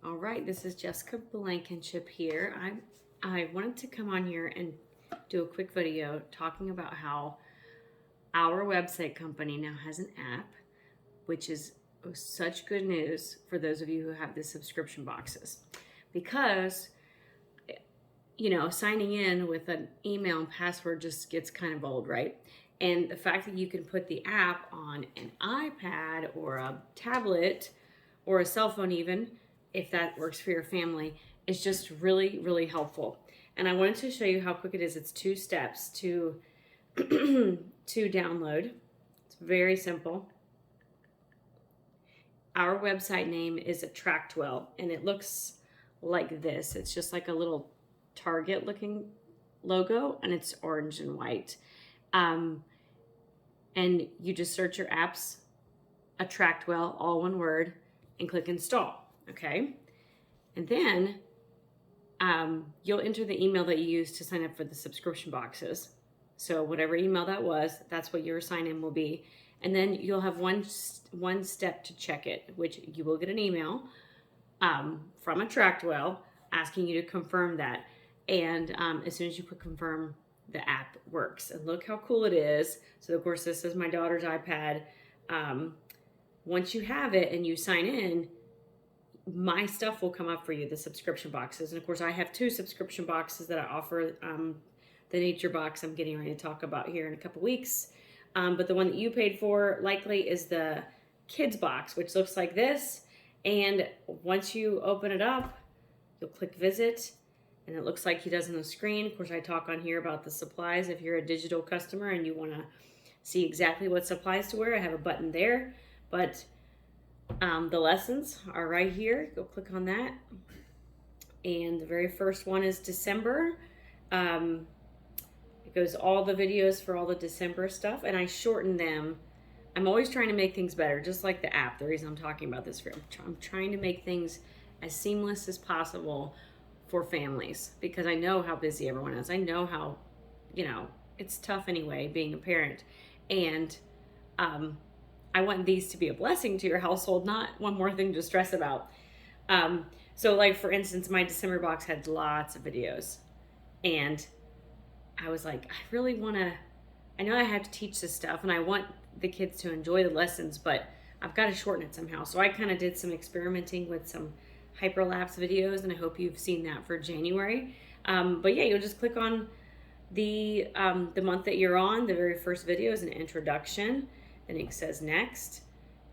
All right, this is Jessica Blankenship here. I wanted to come on here and do a quick video talking about how our website company now has an app, which is such good news for those of you who have the subscription boxes. Because, signing in with an email and password just gets kind of old, right? And the fact that you can put the app on an iPad or a tablet or a cell phone even, if that works for your family, is just really, really helpful. And I wanted to show you how quick it is. It's 2 steps to to download. It's very simple. Our website name is Attractwell, and it looks like this. It's just like a little Target looking logo, and it's orange and white. And you just search your apps, Attractwell, all one word, and click install. Okay, and then you'll enter the email that you used to sign up for the subscription boxes. So whatever email that was, that's what your sign-in will be. And then you'll have one step to check it, which you will get an email from Attractwell asking you to confirm that. And as soon as you put confirm, the app works. And look how cool it is. So of course, this is my daughter's iPad. Once you have it and you sign in, my stuff will come up for you, the subscription boxes. And of course, I have 2 subscription boxes that I offer. The nature box I'm getting ready to talk about here in a couple weeks. But the one that you paid for likely is the kids box, which looks like this. And once you open it up, you'll click visit, and it looks like he does on the screen. Of course, I talk on here about the supplies. If you're a digital customer and you want to see exactly what supplies to wear, I have a button there. But the lessons are right here. Go click on that. And the very first one is December. It goes all the videos for all the December stuff, and I shorten them. I'm always trying to make things better, just like the app. The reason I'm talking about this, I'm trying to make things as seamless as possible for families, because I know how busy everyone is. I know how, it's tough anyway being a parent. And I want these to be a blessing to your household, not one more thing to stress about. So like, for instance, my December box had lots of videos, and I was like, I know I have to teach this stuff and I want the kids to enjoy the lessons, but I've got to shorten it somehow. So I kind of did some experimenting with some hyperlapse videos, and I hope you've seen that for January. But yeah, you'll just click on the month that you're on. The very first video is an introduction, then it says next,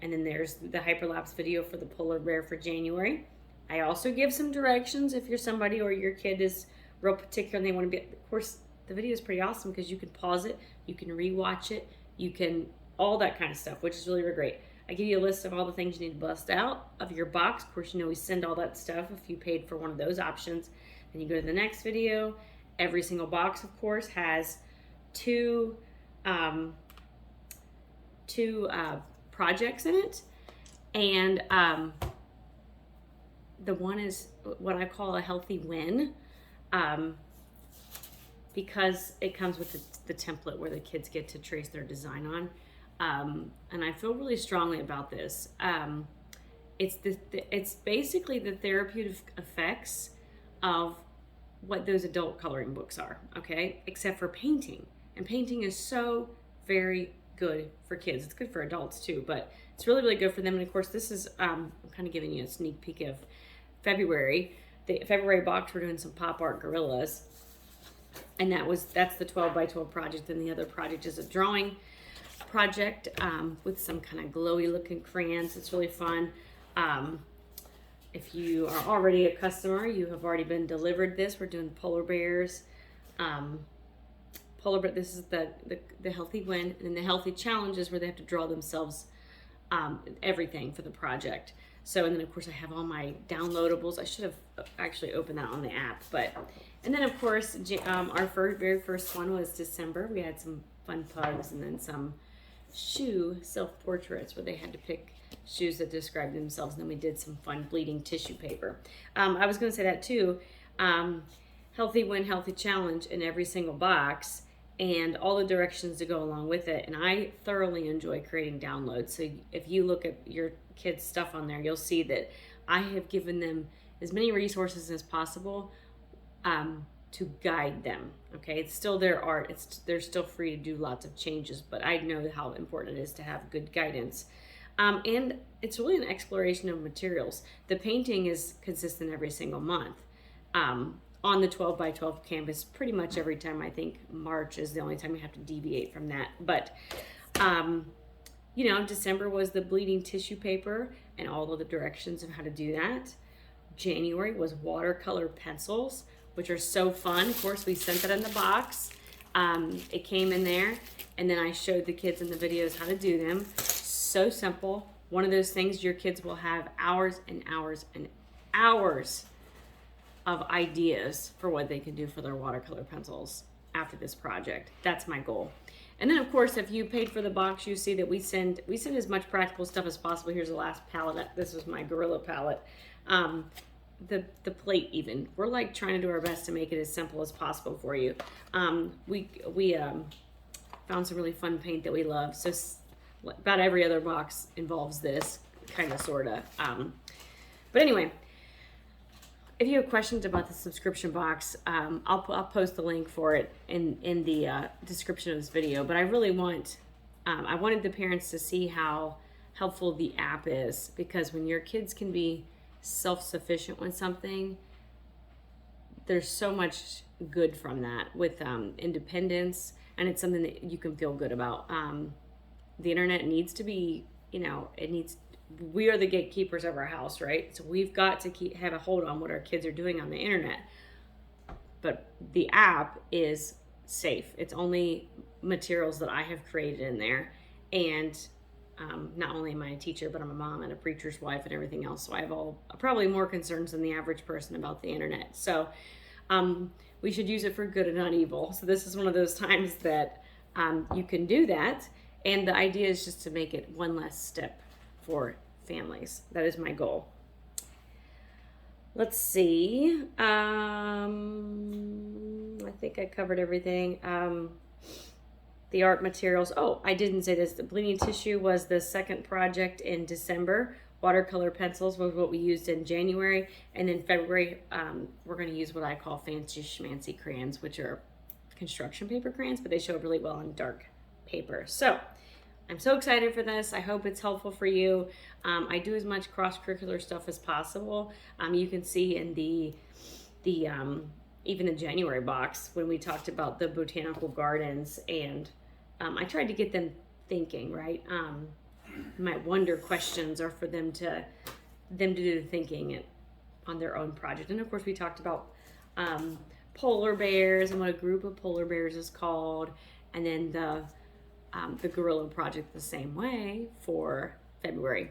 and then there's the hyperlapse video for the polar bear for January. I also give some directions if you're somebody or your kid is real particular and they want to be, of course, the video is pretty awesome because you can pause it, you can rewatch it, you can, all that kind of stuff, which is really, really great. I give you a list of all the things you need to bust out of your box. Of course, we send all that stuff if you paid for one of those options. Then you go to the next video. Every single box, of course, has 2 projects in it. And the one is what I call a healthy win. Because it comes with the template where the kids get to trace their design on. And I feel really strongly about this. It's basically the therapeutic effects of what those adult coloring books are, okay? Except for painting. And painting is so very good for kids. It's good for adults too, but it's really, really good for them. And of course, this is, I'm kind of giving you a sneak peek of February. The February box, we're doing some pop art gorillas. And that's the 12 by 12 project. And the other project is a drawing project with some kind of glowy looking crayons. It's really fun. If you are already a customer, you have already been delivered this. We're doing polar bears. This is the healthy win, and then the healthy challenge is where they have to draw themselves everything for the project. So, and then of course I have all my downloadables. I should have actually opened that on the app, and then of course our very first one was December. We had some fun pugs, and then some shoe self-portraits where they had to pick shoes that describe themselves, and then we did some fun bleeding tissue paper. I was going to say that too. Healthy win, healthy challenge in every single box, and all the directions to go along with it. And I thoroughly enjoy creating downloads. So if you look at your kids' stuff on there, you'll see that I have given them as many resources as possible to guide them. Okay, it's still their art. They're still free to do lots of changes, but I know how important it is to have good guidance. And it's really an exploration of materials. The painting is consistent every single month. On the 12 by 12 canvas, pretty much every time. I think March is the only time you have to deviate from that. But, you know, December was the bleeding tissue paper and all of the directions of how to do that. January was watercolor pencils, which are so fun. Of course, we sent that in the box. It came in there, and then I showed the kids in the videos how to do them. So simple. One of those things your kids will have hours and hours and hours of ideas for what they can do for their watercolor pencils after this project. That's my goal. And then of course, if you paid for the box, you see that we send as much practical stuff as possible. Here's the last palette. This was my Gorilla palette. The plate even. We're like trying to do our best to make it as simple as possible for you. We found some really fun paint that we love. So about every other box involves this, kind of, sort of. But anyway, if you have questions about the subscription box, I'll post the link for it in the description of this video. But I really I wanted the parents to see how helpful the app is, because when your kids can be self-sufficient with something, there's so much good from that with independence, and it's something that you can feel good about. The internet needs to be, you know, we are the gatekeepers of our house, right? So we've got to have a hold on what our kids are doing on the internet. But the app is safe. It's only materials that I have created in there. And not only am I a teacher, but I'm a mom and a preacher's wife and everything else. So I have probably more concerns than the average person about the internet. So we should use it for good and not evil. So this is one of those times that you can do that. And the idea is just to make it one less step for families. That is my goal. Let's see. I think I covered everything. The art materials. Oh, I didn't say this. The bleeding tissue was the second project in December. Watercolor pencils was what we used in January. And then February, we're going to use what I call fancy schmancy crayons, which are construction paper crayons, but they show up really well on dark paper. So I'm so excited for this. I hope it's helpful for you. I do as much cross-curricular stuff as possible. You can see in the even the January box when we talked about the botanical gardens, and I tried to get them thinking, right? My wonder questions are for them to do the thinking on their own project. And of course, we talked about polar bears and what a group of polar bears is called, and then the Gorilla project the same way for February.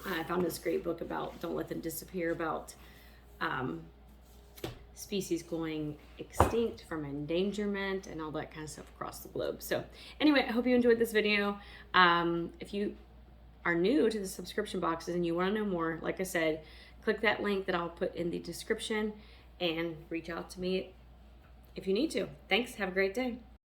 I found this great book about Don't Let Them Disappear, about species going extinct from endangerment and all that kind of stuff across the globe. So anyway, I hope you enjoyed this video. If you are new to the subscription boxes and you want to know more, like I said, click that link that I'll put in the description and reach out to me if you need to. Thanks. Have a great day.